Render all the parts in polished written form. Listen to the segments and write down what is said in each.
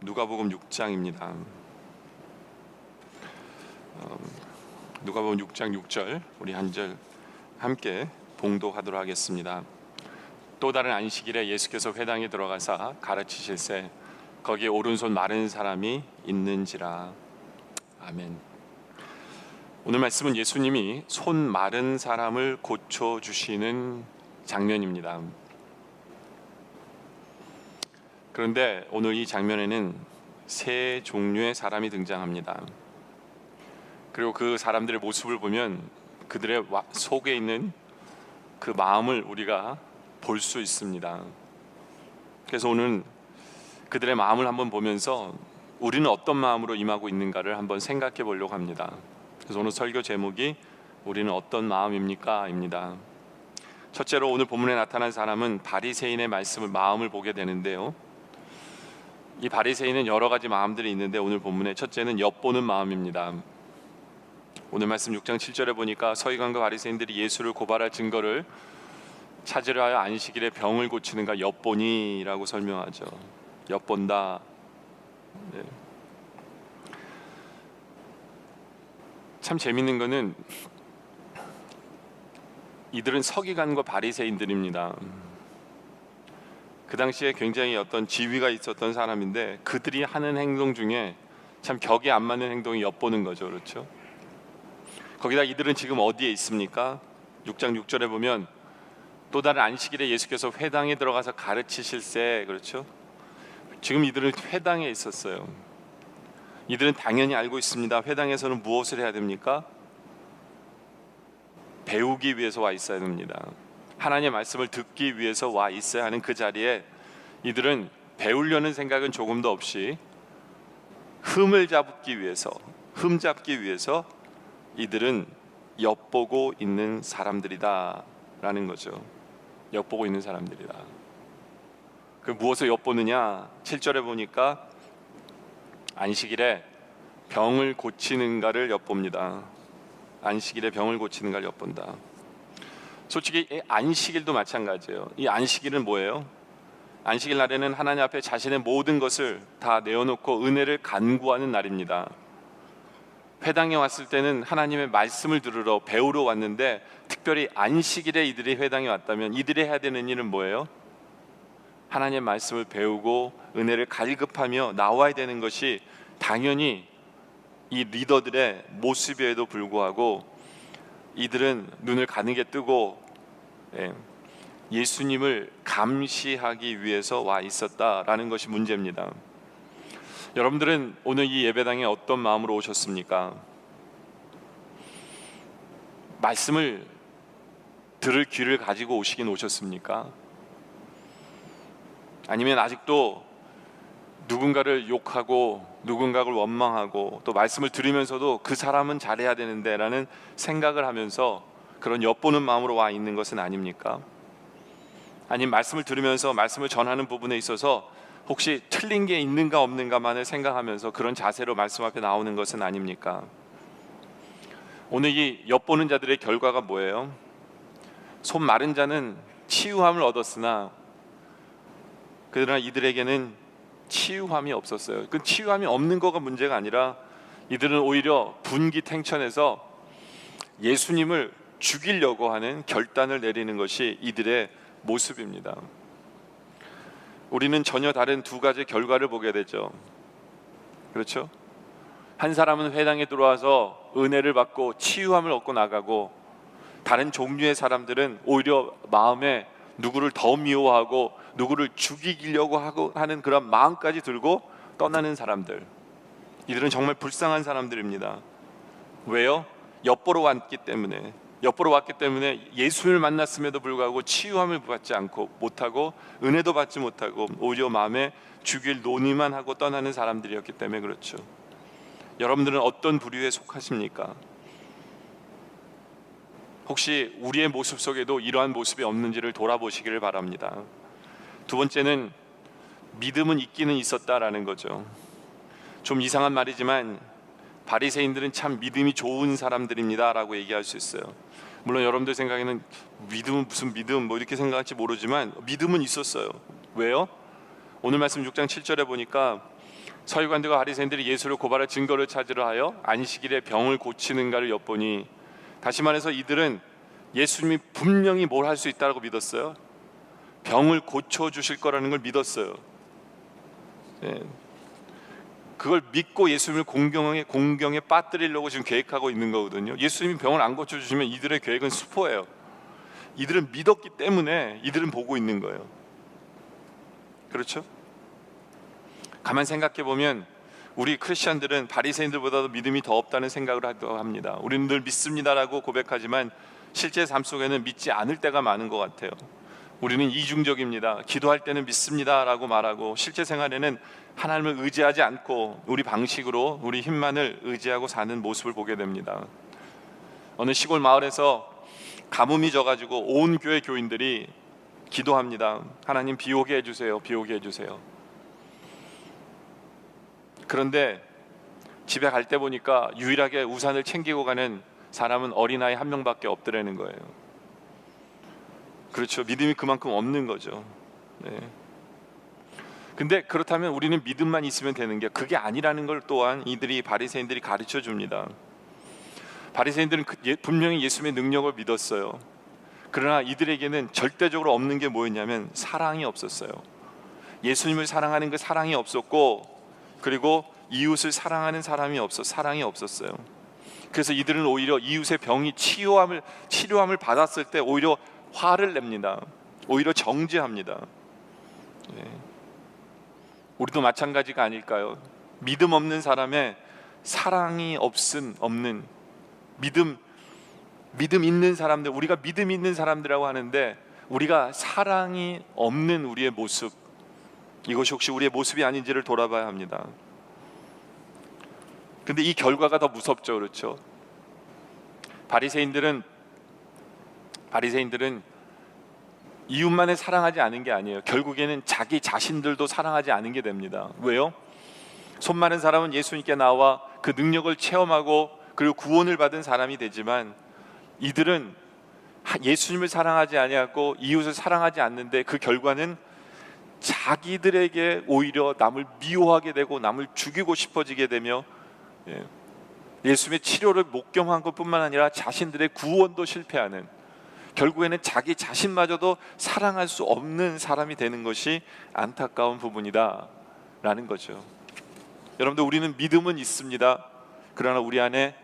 누가복음 6장입니다. 누가복음 6장 6절 우리 한 절 함께 봉독하도록 하겠습니다. 또 다른 안식일에 예수께서 회당에 들어가사 가르치실새 거기에 오른손 마른 사람이 있는지라. 아멘. 오늘 말씀은 예수님이 손 마른 사람을 고쳐주시는 장면입니다. 그런데 오늘 이 장면에는 세 종류의 사람이 등장합니다. 그리고 그 사람들의 모습을 보면 그들의 속에 있는 그 마음을 우리가 볼 수 있습니다. 그래서 오늘 그들의 마음을 한번 보면서 우리는 어떤 마음으로 임하고 있는가를 한번 생각해 보려고 합니다. 그래서 오늘 설교 제목이 우리는 어떤 마음입니까? 입니다. 첫째로 오늘 본문에 나타난 사람은 바리새인의 마음을 보게 되는데요. 이 바리새인은 여러 가지 마음들이 있는데 오늘 본문의 첫째는 엿보는 마음입니다. 오늘 말씀 6장 7절에 보니까 서기관과 바리새인들이 예수를 고발할 증거를 찾으려 하여 안식일에 병을 고치는가 엿보니라고 설명하죠. 엿본다. 네. 참 재밌는 거는 이들은 서기관과 바리새인들입니다. 그 당시에 굉장히 어떤 지위가 있었던 사람인데 그들이 하는 행동 중에 참 격에 안 맞는 행동이 엿보는 거죠. 그렇죠? 거기다 이들은 지금 어디에 있습니까? 6장 6절에 보면 또 다른 안식일에 예수께서 회당에 들어가서 가르치실새, 그렇죠? 지금 이들은 회당에 있었어요. 이들은 당연히 알고 있습니다. 회당에서는 무엇을 해야 됩니까? 배우기 위해서 와 있어야 됩니다. 하나님의 말씀을 듣기 위해서 와 있어야 하는 그 자리에 이들은 배우려는 생각은 조금도 없이 흠 잡기 위해서 이들은 엿보고 있는 사람들이다라는 거죠. 엿보고 있는 사람들이다. 그 무엇을 엿보느냐? 7절에 보니까 안식일에 병을 고치는가를 엿봅니다. 안식일에 병을 고치는가를 엿본다. 솔직히 안식일도 마찬가지예요. 이 안식일은 뭐예요? 안식일 날에는 하나님 앞에 자신의 모든 것을 다 내어놓고 은혜를 간구하는 날입니다. 회당에 왔을 때는 하나님의 말씀을 들으러 배우러 왔는데 특별히 안식일에 이들이 회당에 왔다면 이들이 해야 되는 일은 뭐예요? 하나님의 말씀을 배우고 은혜를 갈급하며 나와야 되는 것이 당연히 이 리더들의 모습에도 불구하고 이들은 눈을 가늘게 뜨고 예수님을 감시하기 위해서 와 있었다라는 것이 문제입니다. 여러분들은 오늘 이 예배당에 어떤 마음으로 오셨습니까? 말씀을 들을 귀를 가지고 오시긴 오셨습니까? 아니면 아직도 누군가를 욕하고 누군가를 원망하고 또 말씀을 들으면서도 그 사람은 잘해야 되는데 라는 생각을 하면서 그런 엿보는 마음으로 와 있는 것은 아닙니까? 아니면 말씀을 들으면서 말씀을 전하는 부분에 있어서 혹시 틀린 게 있는가 없는가만을 생각하면서 그런 자세로 말씀 앞에 나오는 것은 아닙니까? 오늘 이 엿보는 자들의 결과가 뭐예요? 손 마른 자는 치유함을 얻었으나 그러나 이들에게는 치유함이 없었어요. 그 치유함이 없는 거가 문제가 아니라 이들은 오히려 분기탱천해서 예수님을 죽이려고 하는 결단을 내리는 것이 이들의 모습입니다. 우리는 전혀 다른 두 가지 결과를 보게 되죠. 그렇죠? 한 사람은 회당에 들어와서 은혜를 받고 치유함을 얻고 나가고 다른 종류의 사람들은 오히려 마음에 누구를 더 미워하고 누구를 죽이려고 하는 그런 마음까지 들고 떠나는 사람들. 이들은 정말 불쌍한 사람들입니다. 왜요? 엿보러 왔기 때문에 예수를 만났음에도 불구하고 치유함을 받지 못하고 은혜도 받지 못하고 오히려 마음에 죽일 논의만 하고 떠나는 사람들이었기 때문에 그렇죠. 여러분들은 어떤 부류에 속하십니까? 혹시 우리의 모습 속에도 이러한 모습이 없는지를 돌아보시기를 바랍니다. 두 번째는 믿음은 있기는 있었다라는 거죠. 좀 이상한 말이지만 바리새인들은 참 믿음이 좋은 사람들입니다라고 얘기할 수 있어요. 물론 여러분들 생각에는 믿음은 무슨 믿음 뭐 이렇게 생각할지 모르지만 믿음은 있었어요. 왜요? 오늘 말씀 6장 7절에 보니까 서기관들과 바리새인들이 예수를 고발할 증거를 찾으려 하여 안식일에 병을 고치는가를 엿보니, 다시 말해서 이들은 예수님이 분명히 뭘 할 수 있다고 믿었어요. 병을 고쳐주실 거라는 걸 믿었어요. 예. 그걸 믿고 예수님을 공경에 빠뜨리려고 지금 계획하고 있는 거거든요. 예수님이 병을 안 고쳐주시면 이들의 계획은 수포예요. 이들은 믿었기 때문에 이들은 보고 있는 거예요. 그렇죠? 가만 생각해 보면 우리 크리스천들은 바리새인들보다도 믿음이 더 없다는 생각을 합니다. 우리는 늘 믿습니다라고 고백하지만 실제 삶 속에는 믿지 않을 때가 많은 것 같아요. 우리는 이중적입니다. 기도할 때는 믿습니다라고 말하고 실제 생활에는 하나님을 의지하지 않고 우리 방식으로 우리 힘만을 의지하고 사는 모습을 보게 됩니다. 어느 시골 마을에서 가뭄이 져가지고 온 교회 교인들이 기도합니다. 하나님 비 오게 해주세요. 비 오게 해주세요. 그런데 집에 갈 때 보니까 유일하게 우산을 챙기고 가는 사람은 어린아이 한 명밖에 없더라는 거예요. 그렇죠. 믿음이 그만큼 없는 거죠. 네. 근데 그렇다면 우리는 믿음만 있으면 되는 게 그게 아니라는 걸 또한 이들이 바리새인들이 가르쳐 줍니다. 바리새인들은 분명히 예수님의 능력을 믿었어요. 그러나 이들에게는 절대적으로 없는 게 뭐였냐면 사랑이 없었어요. 예수님을 사랑하는 그 사랑이 없었고, 그리고 이웃을 사랑하는 사랑이 없었어요. 그래서 이들은 오히려 이웃의 병이 치료함을 받았을 때 오히려 화를 냅니다. 오히려 정죄합니다. 네. 우리도 마찬가지가 아닐까요? 믿음 없는 사람의 사랑이 없는 믿음 있는 사람들, 우리가 믿음 있는 사람들이라고 하는데 우리가 사랑이 없는 우리의 모습, 이것이 혹시 우리의 모습이 아닌지를 돌아봐야 합니다. 근데 이 결과가 더 무섭죠. 그렇죠? 바리새인들은 이웃만을 사랑하지 않은 게 아니에요. 결국에는 자기 자신들도 사랑하지 않은 게 됩니다. 왜요? 손 많은 사람은 예수님께 나와 그 능력을 체험하고 그리고 구원을 받은 사람이 되지만 이들은 예수님을 사랑하지 아니하고 이웃을 사랑하지 않는데 그 결과는 자기들에게 오히려 남을 미워하게 되고 남을 죽이고 싶어지게 되며 예수님의 치료를 목경한 것뿐만 아니라 자신들의 구원도 실패하는, 결국에는 자기 자신마저도 사랑할 수 없는 사람이 되는 것이 안타까운 부분이다라는 거죠. 여러분들, 우리는 믿음은 있습니다. 그러나 우리 안에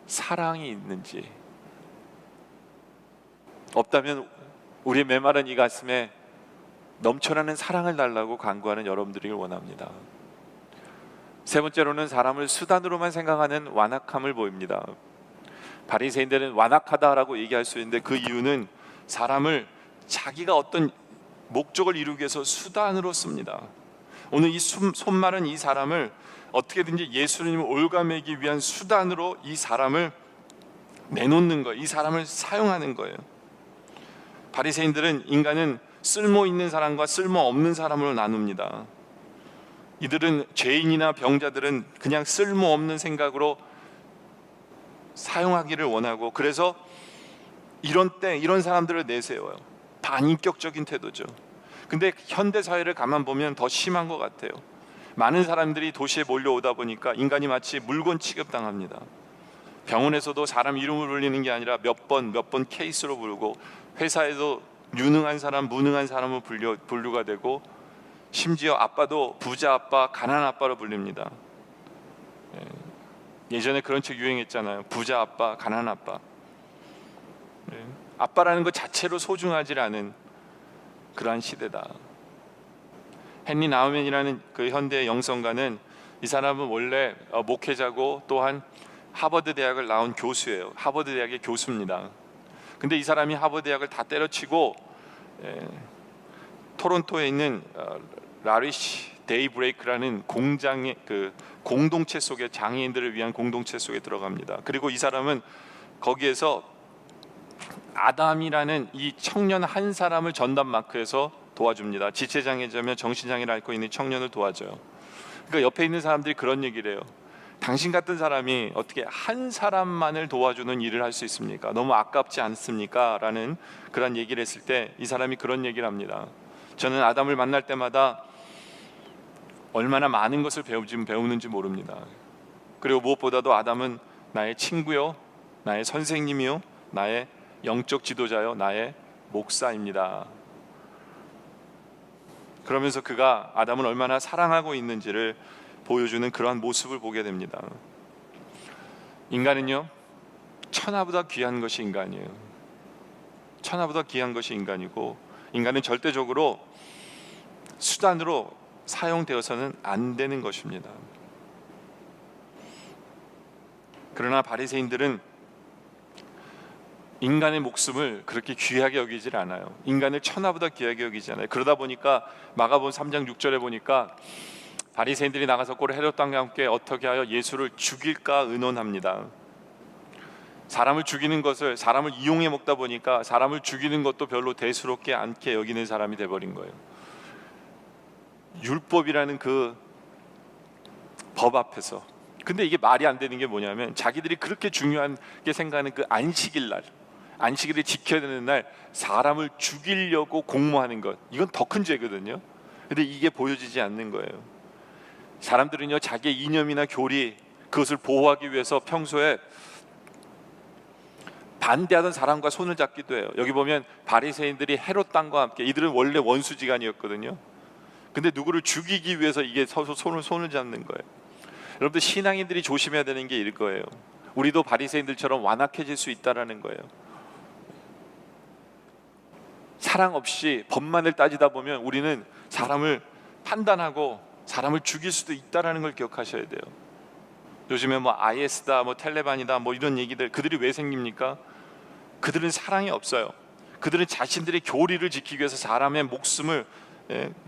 사랑이 있는지, 없다면 우리의 메마른 이 가슴에 넘쳐나는 사랑을 달라고 간구하는 여러분들이길 원합니다. 세 번째로는 사람을 수단으로만 생각하는 완악함을 보입니다. 바리새인들은 완악하다라고 얘기할 수 있는데 그 이유는 사람을 자기가 어떤 목적을 이루기 위해서 수단으로 씁니다. 오늘 이 손마른 이 사람을 어떻게든지 예수님을 올가매기 위한 수단으로 이 사람을 내놓는 거예요. 이 사람을 사용하는 거예요. 바리새인들은 인간은 쓸모 있는 사람과 쓸모 없는 사람으로 나눕니다. 이들은 죄인이나 병자들은 그냥 쓸모 없는 생각으로 사용하기를 원하고, 그래서 이런 사람들을 내세워요. 반인격적인 태도죠. 근데 현대 사회를 가만 보면 더 심한 것 같아요. 많은 사람들이 도시에 몰려오다 보니까 인간이 마치 물건 취급당합니다. 병원에서도 사람 이름을 불리는 게 아니라 몇 번 케이스로 부르고, 회사에도 유능한 사람, 무능한 사람으로 분류가 되고, 심지어 아빠도 부자 아빠, 가난 아빠로 불립니다. 예전에 그런 책 유행했잖아요. 부자 아빠, 가난 아빠. 아빠라는 것 자체로 소중하지 않은 그러한 시대다. 헨리 나우맨이라는 그 현대 영성가는, 이 사람은 원래 목회자고 또한 하버드 대학을 나온 교수예요. 하버드 대학의 교수입니다. 근데 이 사람이 하버드 대학을 다 때려치고 토론토에 있는 라리시 데이브레이크라는 공장의 그 공동체 속에, 장애인들을 위한 공동체 속에 들어갑니다. 그리고 이 사람은 거기에서 아담이라는 이 청년 한 사람을 전담 마크해서 도와줍니다. 지체장애자며 정신장애를 앓고 있는 청년을 도와줘요. 그러니까 옆에 있는 사람들이 그런 얘기를 해요. 당신 같은 사람이 어떻게 한 사람만을 도와주는 일을 할 수 있습니까? 너무 아깝지 않습니까? 라는 그런 얘기를 했을 때 이 사람이 그런 얘기를 합니다. 저는 아담을 만날 때마다 얼마나 많은 것을 배우는지 모릅니다. 그리고 무엇보다도 아담은 나의 친구요, 나의 선생님이요, 나의 영적 지도자요, 나의 목사입니다. 그러면서 그가 아담을 얼마나 사랑하고 있는지를 보여주는 그러한 모습을 보게 됩니다. 인간은요, 천하보다 귀한 것이 인간이에요. 천하보다 귀한 것이 인간이고, 인간은 절대적으로 수단으로 사용되어서는 안 되는 것입니다. 그러나 바리새인들은 인간의 목숨을 그렇게 귀하게 여기질 않아요. 인간을 천하보다 귀하게 여기지 않아요. 그러다 보니까 마가복음 3장 6절에 보니까 바리새인들이 나가서 꼴 헤롯 왕과 함께 어떻게 하여 예수를 죽일까 의논합니다. 사람을 죽이는 것을, 사람을 이용해 먹다 보니까 사람을 죽이는 것도 별로 대수롭게 않게 여기는 사람이 돼버린 거예요. 율법이라는 그 법 앞에서. 근데 이게 말이 안 되는 게 뭐냐면, 자기들이 그렇게 중요하게 생각하는 그 안식일 날, 안식일을 지켜야 되는 날 사람을 죽이려고 공모하는 것, 이건 더 큰 죄거든요. 근데 이게 보여지지 않는 거예요. 사람들은요, 자기의 이념이나 교리, 그것을 보호하기 위해서 평소에 반대하던 사람과 손을 잡기도 해요. 여기 보면 바리새인들이 헤롯 왕과 함께, 이들은 원래 원수지간이었거든요. 근데 누구를 죽이기 위해서 이게 서로 손을 잡는 거예요. 여러분들, 신앙인들이 조심해야 되는 게 이거예요. 우리도 바리새인들처럼 완악해질 수 있다라는 거예요. 사랑 없이 법만을 따지다 보면 우리는 사람을 판단하고 사람을 죽일 수도 있다라는 걸 기억하셔야 돼요. 요즘에 뭐 IS다, 뭐 텔레반이다, 뭐 이런 얘기들, 그들이 왜 생깁니까? 그들은 사랑이 없어요. 그들은 자신들의 교리를 지키기 위해서 사람의 목숨을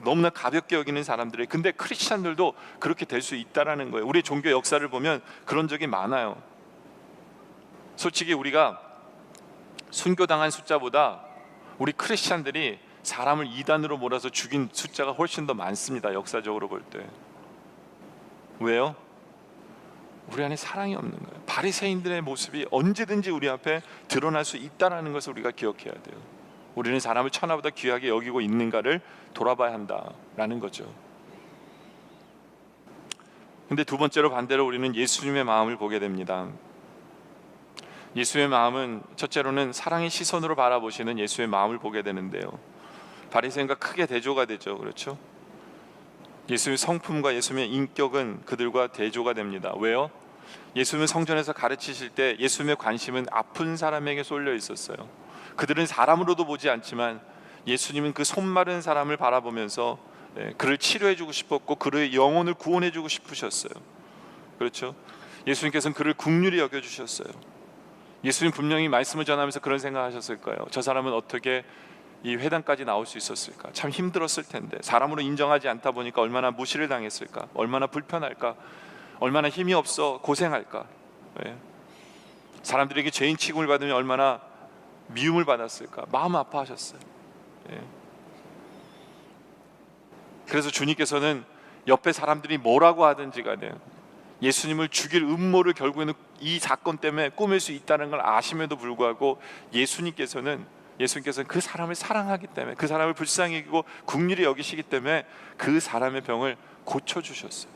너무나 가볍게 여기는 사람들이에요. 근데 크리스찬들도 그렇게 될 수 있다라는 거예요. 우리 종교 역사를 보면 그런 적이 많아요. 솔직히 우리가 순교당한 숫자보다 우리 크리스찬들이 사람을 이단으로 몰아서 죽인 숫자가 훨씬 더 많습니다. 역사적으로 볼 때. 왜요? 우리 안에 사랑이 없는 거예요. 바리새인들의 모습이 언제든지 우리 앞에 드러날 수 있다는 것을 우리가 기억해야 돼요. 우리는 사람을 천하보다 귀하게 여기고 있는가를 돌아봐야 한다라는 거죠. 근데 두 번째로, 반대로 우리는 예수님의 마음을 보게 됩니다. 예수의 마음은 첫째로는 사랑의 시선으로 바라보시는 예수의 마음을 보게 되는데요, 바리새인과 크게 대조가 되죠. 그렇죠? 예수의 성품과 예수님의 인격은 그들과 대조가 됩니다. 왜요? 예수님은 성전에서 가르치실 때 예수님의 관심은 아픈 사람에게 쏠려 있었어요. 그들은 사람으로도 보지 않지만 예수님은 그 손마른 사람을 바라보면서 그를 치료해주고 싶었고 그의 영혼을 구원해주고 싶으셨어요. 그렇죠? 예수님께서는 그를 긍휼히 여겨주셨어요. 예수님 분명히 말씀을 전하면서 그런 생각하셨을 거예요. 저 사람은 어떻게 이 회당까지 나올 수 있었을까? 참 힘들었을 텐데, 사람으로 인정하지 않다 보니까 얼마나 무시를 당했을까? 얼마나 불편할까? 얼마나 힘이 없어 고생할까? 사람들에게 죄인 취급을 받으면 얼마나 미움을 받았을까? 마음 아파하셨어요. 그래서 주님께서는 옆에 사람들이 뭐라고 하든지 간에 예수님을 죽일 음모를 결국에는 이 사건 때문에 꾸밀 수 있다는 걸 아심에도 불구하고 예수님께서는 그 사람을 사랑하기 때문에, 그 사람을 불쌍히 여기고 긍휼히 여기시기 때문에 그 사람의 병을 고쳐주셨어요.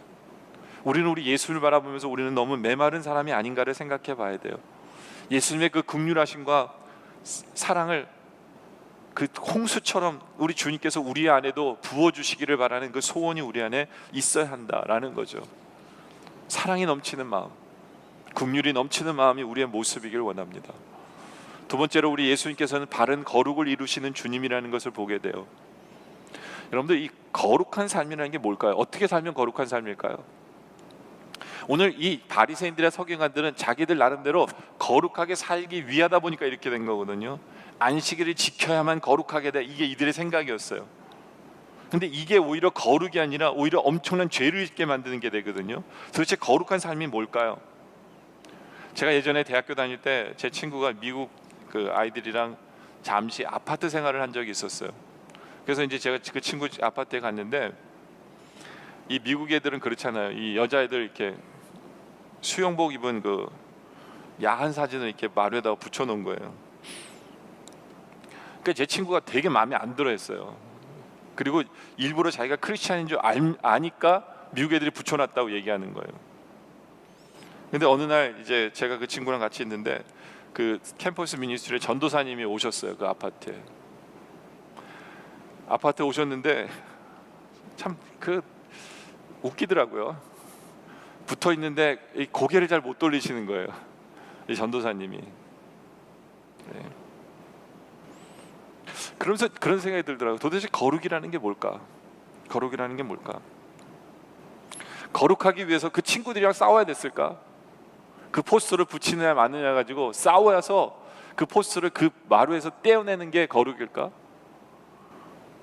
우리는 우리 예수를 바라보면서 우리는 너무 메마른 사람이 아닌가를 생각해 봐야 돼요. 예수님의 그 긍휼하심과 사랑을 그 홍수처럼 우리 주님께서 우리 안에도 부어주시기를 바라는 그 소원이 우리 안에 있어야 한다라는 거죠. 사랑이 넘치는 마음, 긍휼이 넘치는 마음이 우리의 모습이길 원합니다. 두 번째로, 우리 예수님께서는 바른 거룩을 이루시는 주님이라는 것을 보게 돼요. 여러분들, 이 거룩한 삶이라는 게 뭘까요? 어떻게 살면 거룩한 삶일까요? 오늘 이 바리새인들의 서기관들은 자기들 나름대로 거룩하게 살기 위하다 보니까 이렇게 된 거거든요. 안식일을 지켜야만 거룩하게 돼, 이게 이들의 생각이었어요. 근데 이게 오히려 거룩이 아니라 오히려 엄청난 죄를 짓게 만드는 게 되거든요. 도대체 거룩한 삶이 뭘까요? 제가 예전에 대학교 다닐 때 제 친구가 미국 그 아이들이랑 잠시 아파트 생활을 한 적이 있었어요. 그래서 이제 제가 그 친구 아파트에 갔는데, 이 미국 애들은 그렇잖아요. 이 여자애들 이렇게 수영복 입은 그 야한 사진을 이렇게 마루에다가 붙여놓은 거예요. 그러니까 제 친구가 되게 마음에 안 들어했어요. 그리고 일부러 자기가 크리스찬인 줄 아니까 미국 애들이 붙여놨다고 얘기하는 거예요. 근데 어느 날 이제 제가 그 친구랑 같이 있는데 그 캠퍼스 미니스트리에 전도사님이 오셨어요. 그 아파트에 오셨는데 참 그 웃기더라고요. 붙어 있는데 이 고개를 잘 못 돌리시는 거예요, 이 전도사님이. 네. 그러면서 그런 생각이 들더라고요. 도대체 거룩이라는 게 뭘까? 거룩이라는 게 뭘까? 거룩하기 위해서 그 친구들이랑 싸워야 됐을까? 그 포스터를 붙이느냐 마느냐 가지고 싸워서 그 포스터를 그 마루에서 떼어내는 게 거룩일까?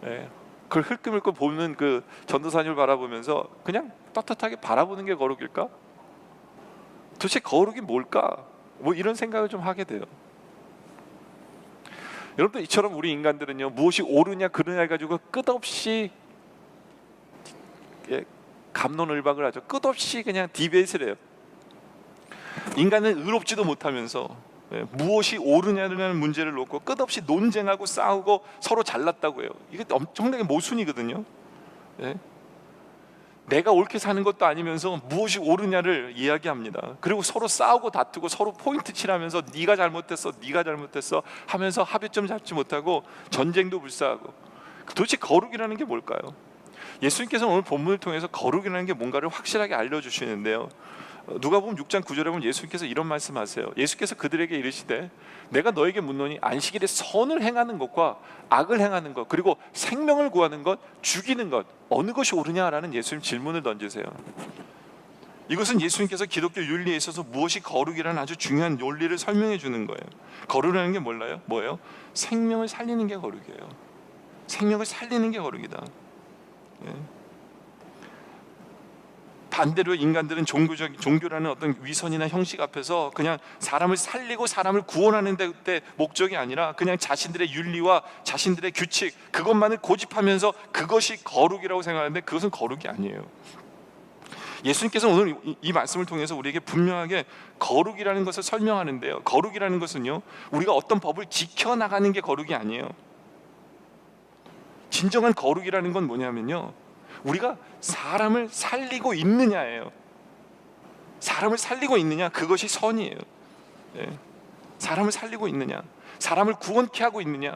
네. 그걸 흘끔흘끔 보는 그 전도사님을 바라보면서 그냥 떳떳하게 바라보는 게 거룩일까? 도대체 거룩이 뭘까? 뭐 이런 생각을 좀 하게 돼요. 여러분들, 이처럼 우리 인간들은요, 무엇이 옳으냐 그르냐 가지고 끝없이 갑론을박을 하죠. 끝없이 그냥 디베이트를 해요. 인간은 의롭지도 못하면서 무엇이 옳으냐는 문제를 놓고 끝없이 논쟁하고 싸우고 서로 잘났다고 해요. 이게 엄청나게 모순이거든요. 내가 옳게 사는 것도 아니면서 무엇이 옳으냐를 이야기합니다. 그리고 서로 싸우고 다투고 서로 포인트 칠하면서 네가 잘못했어 하면서 합의점 잡지 못하고 전쟁도 불사하고. 도대체 거룩이라는 게 뭘까요? 예수님께서 오늘 본문을 통해서 거룩이라는 게 뭔가를 확실하게 알려주시는데요, 누가복음 6장 9절에 보면 예수님께서 이런 말씀하세요. 예수께서 그들에게 이르시되 내가 너에게 묻노니 안식일에 선을 행하는 것과 악을 행하는 것, 그리고 생명을 구하는 것, 죽이는 것, 어느 것이 옳으냐라는 예수님 질문을 던지세요. 이것은 예수님께서 기독교 윤리에 있어서 무엇이 거룩이라는 아주 중요한 논리를 설명해 주는 거예요. 거룩이라는 게 뭐예요? 생명을 살리는 게 거룩이에요. 생명을 살리는 게 거룩이다. 반대로 인간들은 종교라는 어떤 위선이나 형식 앞에서 그냥 사람을 살리고 사람을 구원하는 데 목적이 아니라 그냥 자신들의 윤리와 자신들의 규칙, 그것만을 고집하면서 그것이 거룩이라고 생각하는데 그것은 거룩이 아니에요. 예수님께서 오늘 이 말씀을 통해서 우리에게 분명하게 거룩이라는 것을 설명하는데요, 거룩이라는 것은요, 우리가 어떤 법을 지켜나가는 게 거룩이 아니에요. 진정한 거룩이라는 건 뭐냐면요, 우리가 사람을 살리고 있느냐예요. 사람을 살리고 있느냐, 그것이 선이에요. 사람을 살리고 있느냐, 사람을 구원케 하고 있느냐.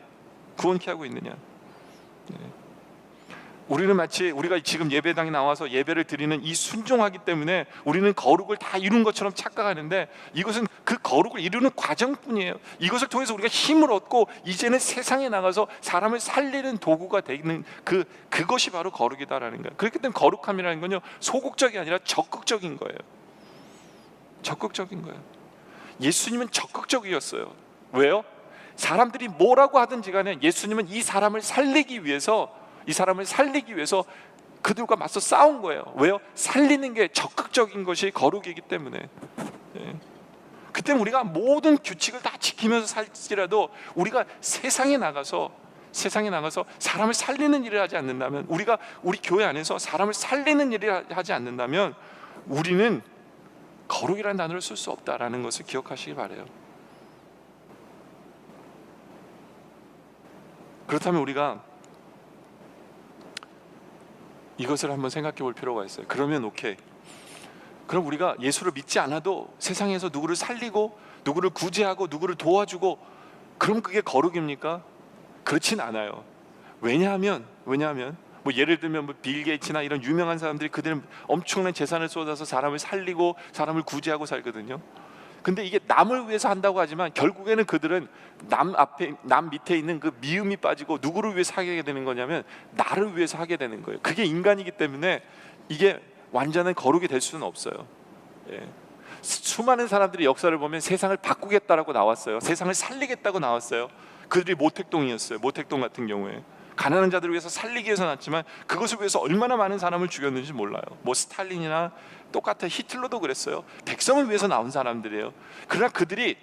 우리는 마치 우리가 지금 예배당에 나와서 예배를 드리는 이 순종하기 때문에 우리는 거룩을 다 이룬 것처럼 착각하는데, 이것은 그 거룩을 이루는 과정뿐이에요. 이것을 통해서 우리가 힘을 얻고 이제는 세상에 나가서 사람을 살리는 도구가 되는 그것이 바로 거룩이다라는 거예요. 그렇기 때문에 거룩함이라는 건요, 소극적이 아니라 적극적인 거예요. 적극적인 거예요. 예수님은 적극적이었어요. 왜요? 사람들이 뭐라고 하든지 간에 예수님은 이 사람을 살리기 위해서 그들과 맞서 싸운 거예요. 왜요? 살리는 게 적극적인 것이 거룩이기 때문에. 그때 우리가 모든 규칙을 다 지키면서 살지라도 우리가 세상에 나가서 사람을 살리는 일을 하지 않는다면, 우리가 우리 교회 안에서 사람을 살리는 일을 하지 않는다면 우리는 거룩이라는 단어를 쓸 수 없다라는 것을 기억하시기 바라요. 그렇다면 우리가 이것을 한번 생각해 볼 필요가 있어요. 그러면 오케이, 그럼 우리가 예수를 믿지 않아도 세상에서 누구를 살리고 누구를 구제하고 누구를 도와주고, 그럼 그게 거룩입니까? 그렇진 않아요. 왜냐하면 뭐 예를 들면 뭐 빌 게이츠나 이런 유명한 사람들이 그들은 엄청난 재산을 쏟아서 사람을 살리고 사람을 구제하고 살거든요. 근데 이게 남을 위해서 한다고 하지만 결국에는 그들은 남 밑에 있는 그 미움이 빠지고 누구를 위해서 하게 되는 거냐면 나를 위해서 하게 되는 거예요. 그게 인간이기 때문에 이게 완전한 거룩이 될 수는 없어요. 수많은 사람들이 역사를 보면 세상을 바꾸겠다라고 나왔어요. 세상을 살리겠다고 나왔어요. 그들이 모택동이었어요. 모택동 같은 경우에 가난한 자들을 위해서 살리기 위해서 났지만 그것을 위해서 얼마나 많은 사람을 죽였는지 몰라요. 뭐 스탈린이나 똑같아, 히틀러도 그랬어요. 백성을 위해서 나온 사람들이에요. 그러나 그들이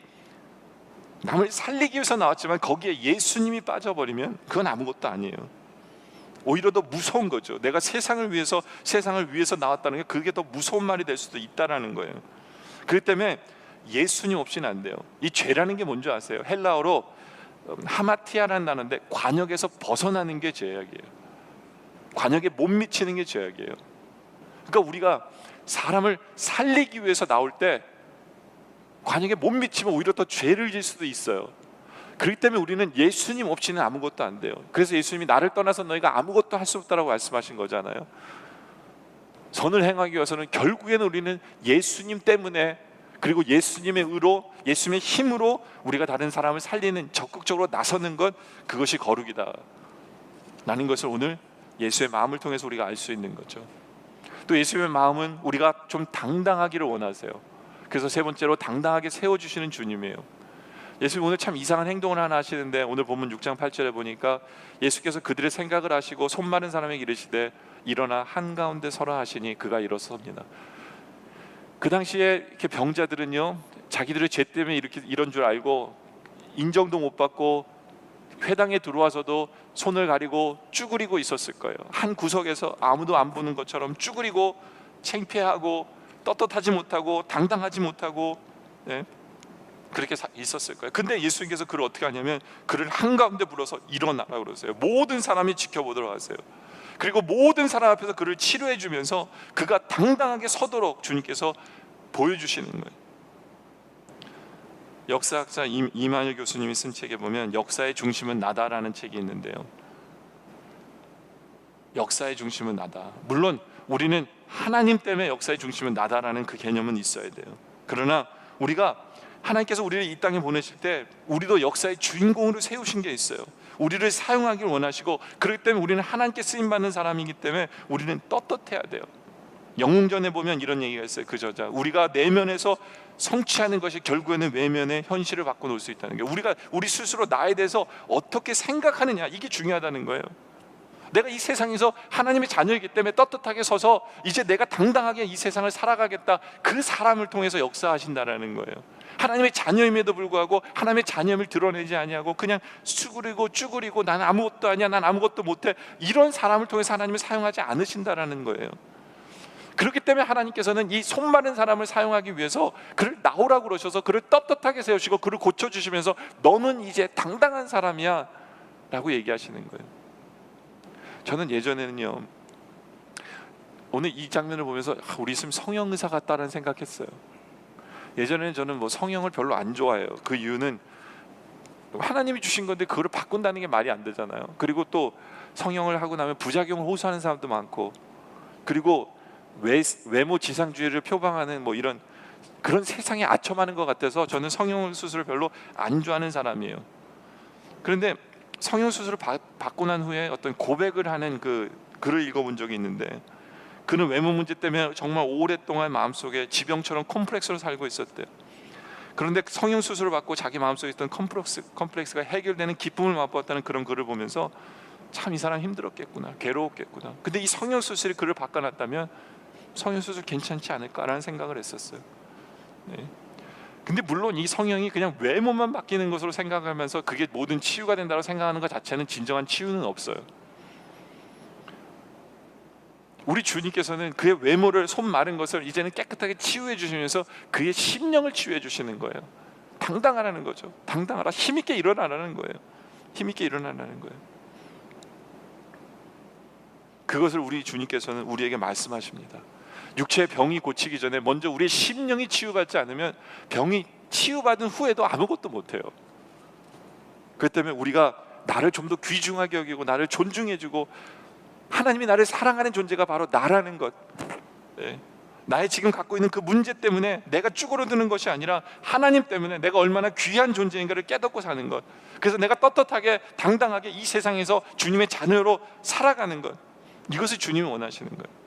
남을 살리기 위해서 나왔지만 거기에 예수님이 빠져버리면 그건 아무것도 아니에요. 오히려 더 무서운 거죠. 내가 세상을 위해서 나왔다는 게 그게 더 무서운 말이 될 수도 있다라는 거예요. 그렇기 때문에 예수님 없이는 안 돼요. 이 죄라는 게 뭔지 아세요? 헬라어로 하마티아라는 단어인데 관역에서 벗어나는 게 죄악이에요. 관역에 못 미치는 게 죄악이에요. 그러니까 우리가 사람을 살리기 위해서 나올 때 만약에 못 미치면 오히려 더 죄를 질 수도 있어요. 그렇기 때문에 우리는 예수님 없이는 아무것도 안 돼요. 그래서 예수님이 나를 떠나서 너희가 아무것도 할 수 없다라고 말씀하신 거잖아요. 선을 행하기 위해서는 결국에는 우리는 예수님 때문에, 그리고 예수님의 의로, 예수님의 힘으로 우리가 다른 사람을 살리는, 적극적으로 나서는 것, 그것이 거룩이다 라는 것을 오늘 예수의 마음을 통해서 우리가 알 수 있는 거죠. 또 예수님의 마음은 우리가 좀 당당하기를 원하세요. 그래서 세 번째로 당당하게 세워주시는 주님이에요. 예수님 오늘 참 이상한 행동을 하나 하시는데, 오늘 본문 6장 8절에 보니까 예수께서 그들의 생각을 아시고 손 마른 사람에게 이르시되 일어나 한가운데 서라 하시니 그가 일어섭니다. 그 당시에 이렇게 병자들은요, 자기들의 죄 때문에 이렇게 이런 줄 알고 인정도 못 받고 회당에 들어와서도 손을 가리고 쭈그리고 있었을 거예요. 한 구석에서 아무도 안 보는 것처럼 쭈그리고 창피하고 떳떳하지 못하고 당당하지 못하고, 네? 그렇게 있었을 거예요. 근데 예수님께서 그를 어떻게 하냐면 그를 한가운데 불러서 일어나라 그러세요. 모든 사람이 지켜보도록 하세요. 그리고 모든 사람 앞에서 그를 치료해 주면서 그가 당당하게 서도록 주님께서 보여주시는 거예요. 역사학자 이만희 교수님이 쓴 책에 보면 역사의 중심은 나다라는 책이 있는데요, 역사의 중심은 나다. 물론 우리는 하나님 때문에 역사의 중심은 나다라는 그 개념은 있어야 돼요. 그러나 우리가 하나님께서 우리를 이 땅에 보내실 때 우리도 역사의 주인공으로 세우신 게 있어요. 우리를 사용하길 원하시고, 그렇기 때문에 우리는 하나님께 쓰임받는 사람이기 때문에 우리는 떳떳해야 돼요. 영웅전에 보면 이런 얘기가 있어요. 그 저자, 우리가 내면에서 성취하는 것이 결국에는 외면의 현실을 바꿔놓을 수 있다는 게, 우리가 우리 스스로 나에 대해서 어떻게 생각하느냐, 이게 중요하다는 거예요. 내가 이 세상에서 하나님의 자녀이기 때문에 떳떳하게 서서 이제 내가 당당하게 이 세상을 살아가겠다, 그 사람을 통해서 역사하신다라는 거예요. 하나님의 자녀임에도 불구하고 하나님의 자녀임을 드러내지 아니하고 그냥 쭈그리고 난 아무것도 아니야, 난 아무것도 못해, 이런 사람을 통해서 하나님을 사용하지 않으신다라는 거예요. 그렇기 때문에 하나님께서는 이 손 마른 사람을 사용하기 위해서 그를 나오라고 그러셔서 그를 떳떳하게 세우시고 그를 고쳐주시면서 너는 이제 당당한 사람이야 라고 얘기하시는 거예요. 저는 예전에는요, 오늘 이 장면을 보면서 우리 있으면 성형의사 같다는 생각했어요. 예전에는 저는 뭐 성형을 별로 안 좋아해요. 그 이유는 하나님이 주신 건데 그거를 바꾼다는 게 말이 안 되잖아요. 그리고 또 성형을 하고 나면 부작용을 호소하는 사람도 많고, 그리고 외모 지상주의를 표방하는 뭐 이런 그런 세상에 아첨하는 것 같아서 저는 성형 수술을 별로 안 좋아하는 사람이에요. 그런데 성형 수술을 받고 난 후에 어떤 고백을 하는 그 글을 읽어본 적이 있는데, 그는 외모 문제 때문에 정말 오랫동안 마음속에 지병처럼 콤플렉스로 살고 있었대요. 그런데 성형 수술을 받고 자기 마음속에 있던 컴플렉스가 해결되는 기쁨을 맛보았다는 그런 글을 보면서 참 이 사람 힘들었겠구나, 괴로웠겠구나. 근데 이 성형 수술이 그를 바꿔놨다면 성형 수술 괜찮지 않을까라는 생각을 했었어요. 네. 근데 물론 이 성형이 그냥 외모만 바뀌는 것으로 생각하면서 그게 모든 치유가 된다고 생각하는 것 자체는 진정한 치유는 없어요. 우리 주님께서는 그의 외모를, 손 마른 것을 이제는 깨끗하게 치유해 주시면서 그의 심령을 치유해 주시는 거예요. 당당하라는 거죠. 당당하라, 힘있게 일어나라는 거예요. 힘있게 일어나라는 거예요. 그것을 우리 주님께서는 우리에게 말씀하십니다. 육체의 병이 고치기 전에 먼저 우리의 심령이 치유받지 않으면 병이 치유받은 후에도 아무것도 못해요. 그렇기 때문에 우리가 나를 좀 더 귀중하게 여기고 나를 존중해주고, 하나님이 나를 사랑하는 존재가 바로 나라는 것, 네. 나의 지금 갖고 있는 그 문제 때문에 내가 쭈그러드는 것이 아니라 하나님 때문에 내가 얼마나 귀한 존재인가를 깨닫고 사는 것, 그래서 내가 떳떳하게 당당하게 이 세상에서 주님의 자녀로 살아가는 것, 이것을 주님이 원하시는 거예요.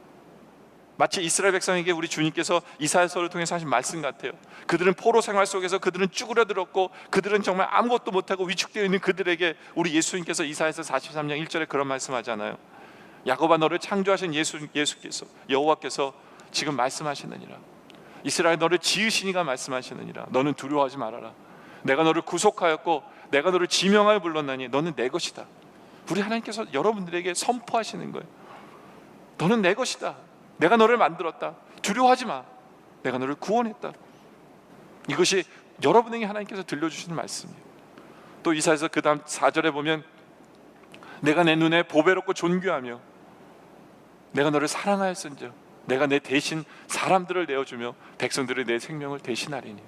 마치 이스라엘 백성에게 우리 주님께서 이사야서를 통해서 하신 말씀 같아요. 그들은 포로 생활 속에서 그들은 쭈그러들었고 그들은 정말 아무것도 못하고 위축되어 있는 그들에게 우리 예수님께서 이사야서 43장 1절에 그런 말씀하잖아요. 야곱아, 너를 창조하신 예수께서, 여호와께서 지금 말씀하시느니라. 이스라엘, 너를 지으시니가 말씀하시느니라. 너는 두려워하지 말아라. 내가 너를 구속하였고 내가 너를 지명하여 불렀나니 너는 내 것이다. 우리 하나님께서 여러분들에게 선포하시는 거예요. 너는 내 것이다. 내가 너를 만들었다. 두려워하지 마. 내가 너를 구원했다. 이것이 여러분에게 하나님께서 들려주시는 말씀이에요. 또 이사야서 그 다음 4절에 보면 내가 내 눈에 보배롭고 존귀하며 내가 너를 사랑하였은즉 내가 내 대신 사람들을 내어주며 백성들의 내 생명을 대신하리니.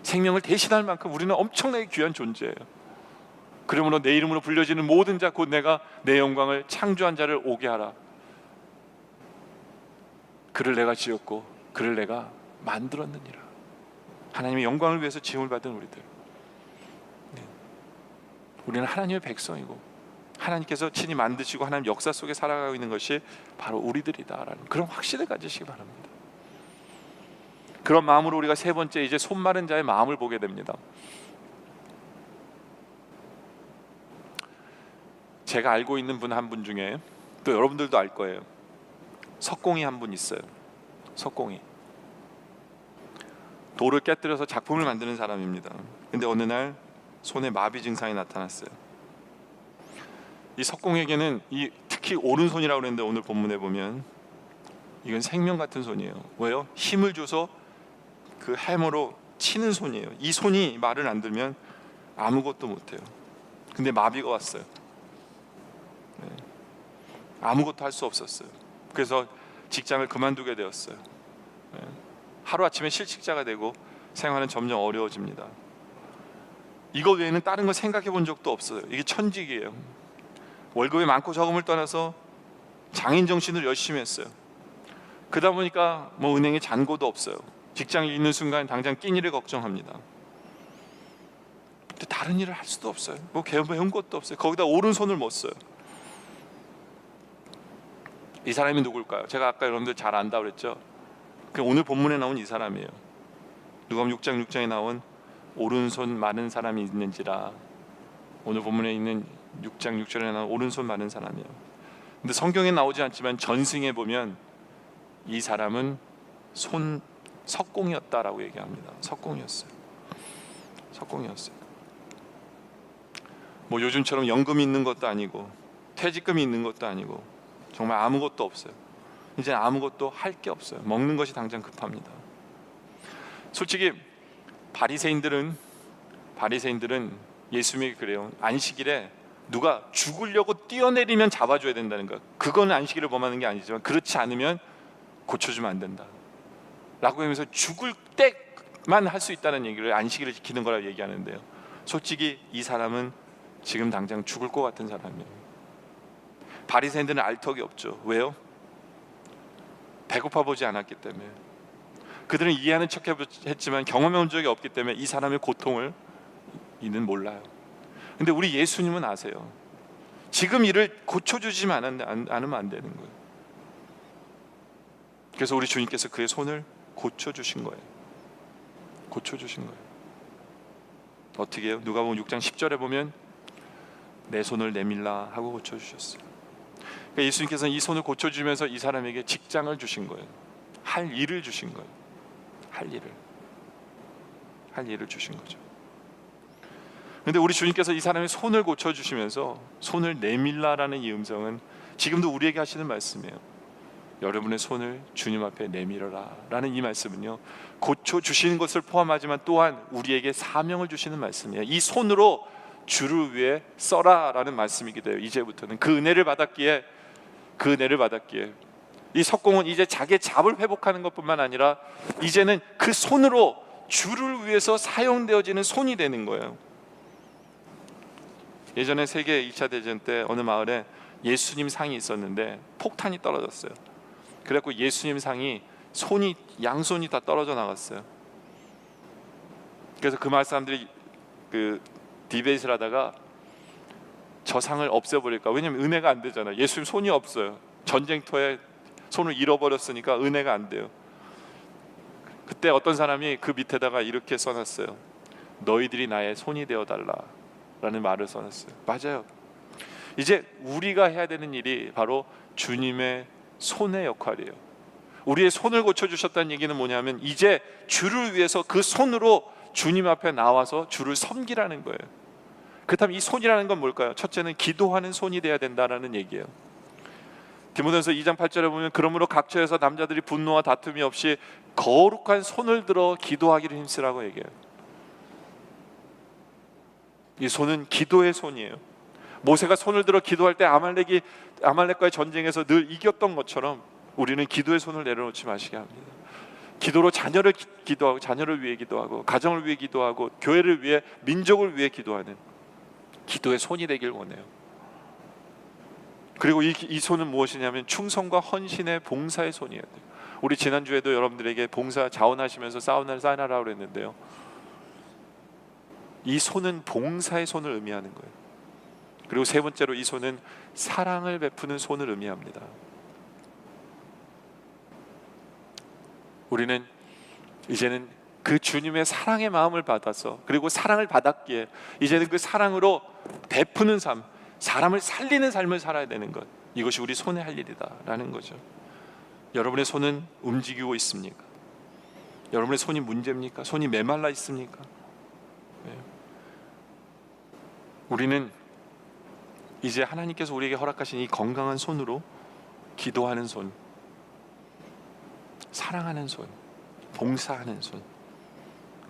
생명을 대신할 만큼 우리는 엄청나게 귀한 존재예요. 그러므로 내 이름으로 불려지는 모든 자 곧 내가 내 영광을 창조한 자를 오게 하라. 그를 내가 지었고 그를 내가 만들었느니라. 하나님의 영광을 위해서 지음을 받은 우리들. 우리는 하나님의 백성이고 하나님께서 친히 만드시고 하나님 역사 속에 살아가고 있는 것이 바로 우리들이다라는 그런 확신을 가지시기 바랍니다. 그런 마음으로 우리가 세 번째 이제 손 마른 자의 마음을 보게 됩니다. 제가 알고 있는 분 한 분 중에 또 여러분들도 알 거예요. 석공이 한 분 있어요. 석공이 돌을 깨뜨려서 작품을 만드는 사람입니다. 근데 어느 날 손에 마비 증상이 나타났어요. 이 석공에게는 특히 오른손이라고 그랬는데 오늘 본문에 보면 이건 생명 같은 손이에요. 왜요? 힘을 줘서 그 해머로 치는 손이에요. 이 손이 말을 안 들면 아무것도 못해요. 근데 마비가 왔어요. 아무것도 할 수 없었어요. 그래서 직장을 그만두게 되었어요. 하루아침에 실직자가 되고 생활은 점점 어려워집니다. 이거 외에는 다른 거 생각해 본 적도 없어요. 이게 천직이에요. 월급이 많고 적음을 떠나서 장인 정신을 열심히 했어요. 그러다 보니까 뭐 은행에 잔고도 없어요. 직장을 잃는 순간 당장 끼니를 걱정합니다. 근데 다른 일을 할 수도 없어요. 뭐 배운 것도 없어요. 거기다 오른손을 못 써요. 이 사람이 누굴까요? 제가 아까 여러분들 잘 안다 그랬죠. 오늘 본문에 나온 이 사람이에요. 누가복음 6장 6장에 나온 오른손 많은 사람이 있는지라. 오늘 본문에 있는 6장 6절에 나온 오른손 많은 사람이에요. 근데 성경에 나오지 않지만 전승에 보면 이 사람은 석공이었다라고 얘기합니다. 석공이었어요. 뭐 요즘처럼 연금이 있는 것도 아니고 퇴직금이 있는 것도 아니고 정말 아무것도 없어요. 이제 아무것도 할 게 없어요. 먹는 것이 당장 급합니다. 솔직히 바리새인들은 예수님이 그래요. 안식일에 누가 죽으려고 뛰어내리면 잡아줘야 된다는 거. 그건 안식일을 범하는 게 아니지만 그렇지 않으면 고쳐주면 안 된다 라고 하면서 죽을 때만 할 수 있다는 얘기를 안식일을 지키는 거라고 얘기하는데요. 솔직히 이 사람은 지금 당장 죽을 것 같은 사람이에요. 바리새인들은 알 턱이 없죠. 왜요? 배고파 보지 않았기 때문에. 그들은 이해하는 척 했지만 경험해 온 적이 없기 때문에 이 사람의 고통을 이는 몰라요. 근데 우리 예수님은 아세요. 지금 이를 고쳐주지만 않으면 안 되는 거예요. 그래서 우리 주님께서 그의 손을 고쳐주신 거예요. 어떻게 해요? 누가복음 6장 10절에 보면 내 손을 내밀라 하고 고쳐주셨어요. 그러니까 예수님께서는 이 손을 고쳐주면서 이 사람에게 직장을 주신 거예요. 할 일을 주신 거예요. 할 일을 주신 거죠. 그런데 우리 주님께서 이 사람의 손을 고쳐주시면서 손을 내밀라라는 이 음성은 지금도 우리에게 하시는 말씀이에요. 여러분의 손을 주님 앞에 내밀어라 라는 이 말씀은요, 고쳐주시는 것을 포함하지만 또한 우리에게 사명을 주시는 말씀이에요. 이 손으로 주를 위해 써라 라는 말씀이기도 해요. 이제부터는 그 은혜를 받았기에 이 석공은 이제 자기의 잡을 회복하는 것뿐만 아니라 이제는 그 손으로 주를 위해서 사용되어지는 손이 되는 거예요. 예전에 세계 2차 대전 때 어느 마을에 예수님 상이 있었는데 폭탄이 떨어졌어요. 그래갖고 예수님 상이 양손이 다 떨어져 나갔어요. 그래서 그 마을 사람들이 그 디베이트를 하다가 저 상을 없애버릴까. 왜냐면 은혜가 안 되잖아요. 예수님 손이 없어요. 전쟁터에 손을 잃어버렸으니까 은혜가 안 돼요. 그때 어떤 사람이 그 밑에다가 이렇게 써놨어요. 너희들이 나의 손이 되어달라 라는 말을 써놨어요. 맞아요. 이제 우리가 해야 되는 일이 바로 주님의 손의 역할이에요. 우리의 손을 고쳐주셨다는 얘기는 뭐냐면 이제 주를 위해서 그 손으로 주님 앞에 나와서 주를 섬기라는 거예요. 그렇다면 이 손이라는 건 뭘까요? 첫째는 기도하는 손이 돼야 된다는 얘기예요. 디모데전서 2장 8절에 보면 그러므로 각처에서 남자들이 분노와 다툼이 없이 거룩한 손을 들어 기도하기를 힘쓰라고 얘기해요. 이 손은 기도의 손이에요. 모세가 손을 들어 기도할 때 아말렉과의 전쟁에서 늘 이겼던 것처럼 우리는 기도의 손을 내려놓지 마시게 합니다. 기도로 자녀를 기도하고, 자녀를 위해 기도하고, 가정을 위해 기도하고, 교회를 위해, 민족을 위해 기도하는 기도의 손이 되길 원해요. 그리고 이 손은 무엇이냐면 충성과 헌신의 봉사의 손이어야 돼요. 우리 지난주에도 여러분들에게 봉사 자원하시면서 사인하라고 그랬는데요, 이 손은 봉사의 손을 의미하는 거예요. 그리고 세 번째로 이 손은 사랑을 베푸는 손을 의미합니다. 우리는 이제는 그 주님의 사랑의 마음을 받아서, 그리고 사랑을 받았기에 이제는 그 사랑으로 베푸는 삶, 사람을 살리는 삶을 살아야 되는 것, 이것이 우리 손에 할 일이다라는 거죠. 여러분의 손은 움직이고 있습니까? 여러분의 손이 문제입니까? 손이 메말라 있습니까? 네. 우리는 이제 하나님께서 우리에게 허락하신 이 건강한 손으로 기도하는 손, 사랑하는 손, 봉사하는 손,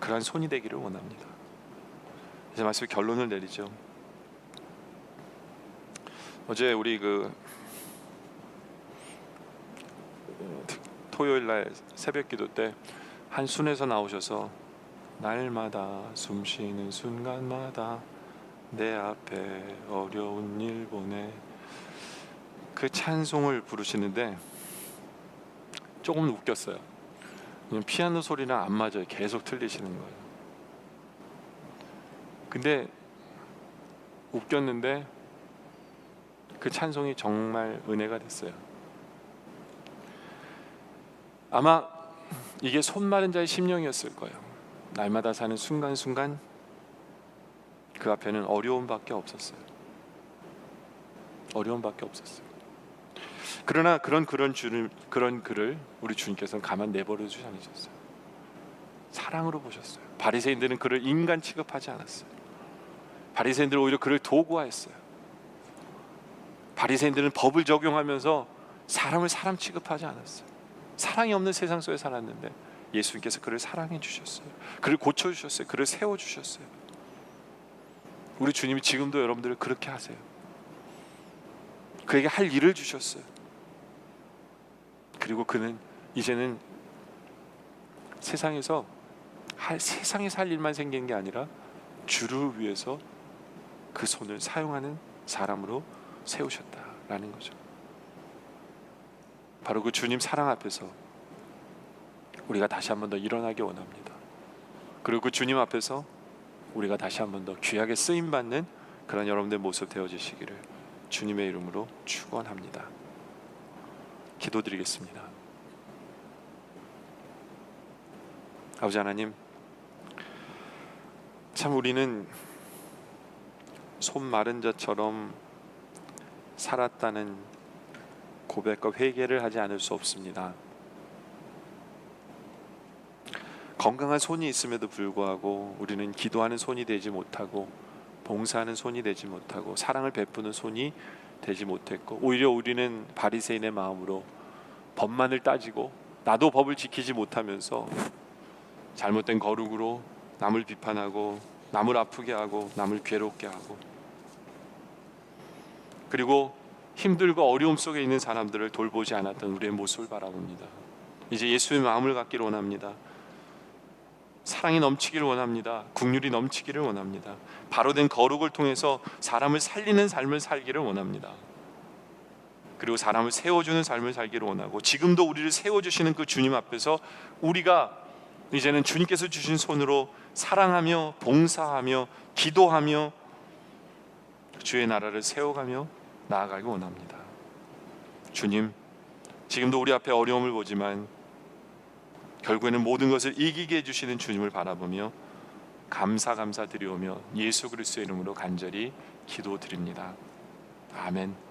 그러한 손이 되기를 원합니다. 이제 말씀의 결론을 내리죠. 어제 우리 토요일 날 새벽 기도 때 한 순에서 나오셔서 날마다 숨 쉬는 순간마다 내 앞에 어려운 일 보내, 그 찬송을 부르시는데 조금 웃겼어요. 피아노 소리랑 안 맞아요. 계속 틀리시는 거예요. 근데 웃겼는데 그 찬송이 정말 은혜가 됐어요. 아마 이게 손 마른 자의 심령이었을 거예요. 날마다 사는 순간순간 그 앞에는 어려움밖에 없었어요. 어려움밖에 없었어요. 그러나 그런 글을 우리 주님께서는 가만 내버려 두지 않으셨어요. 사랑으로 보셨어요. 바리새인들은 그를 인간 취급하지 않았어요. 바리새인들은 오히려 그를 도구화했어요. 바리새인들은 법을 적용하면서 사람을 사람 취급하지 않았어요. 사랑이 없는 세상 속에 살았는데 예수님께서 그를 사랑해 주셨어요. 그를 고쳐 주셨어요. 그를 세워 주셨어요. 우리 주님이 지금도 여러분들을 그렇게 하세요. 그에게 할 일을 주셨어요. 그리고 그는 이제는 세상에서 할 일만 생기는 게 아니라 주를 위해서 그 손을 사용하는 사람으로 세우셨다라는 거죠. 바로 그 주님 사랑 앞에서 우리가 다시 한 번 더 일어나기 원합니다. 그리고 그 주님 앞에서 우리가 다시 한 번 더 귀하게 쓰임받는 그런 여러분들 모습 되어지시기를 주님의 이름으로 축원합니다. 기도드리겠습니다. 아버지 하나님, 참 우리는 손 마른 자처럼 살았다는 고백과 회개를 하지 않을 수 없습니다. 건강한 손이 있음에도 불구하고 우리는 기도하는 손이 되지 못하고, 봉사하는 손이 되지 못하고, 사랑을 베푸는 손이 되지 못했고, 오히려 우리는 바리새인의 마음으로 법만을 따지고 나도 법을 지키지 못하면서 잘못된 거룩으로 남을 비판하고, 남을 아프게 하고, 남을 괴롭게 하고, 그리고 힘들고 어려움 속에 있는 사람들을 돌보지 않았던 우리의 모습을 바라봅니다. 이제 예수의 마음을 갖기를 원합니다. 사랑이 넘치기를 원합니다. 긍휼이 넘치기를 원합니다. 바로된 거룩을 통해서 사람을 살리는 삶을 살기를 원합니다. 그리고 사람을 세워주는 삶을 살기를 원하고, 지금도 우리를 세워주시는 그 주님 앞에서 우리가 이제는 주님께서 주신 손으로 사랑하며 봉사하며 기도하며 주의 나라를 세워가며 나아가기 원합니다. 주님, 지금도 우리 앞에 어려움을 보지만 결국에는 모든 것을 이기게 해주시는 주님을 바라보며 감사드리오며 예수 그리스도의 이름으로 간절히 기도드립니다. 아멘.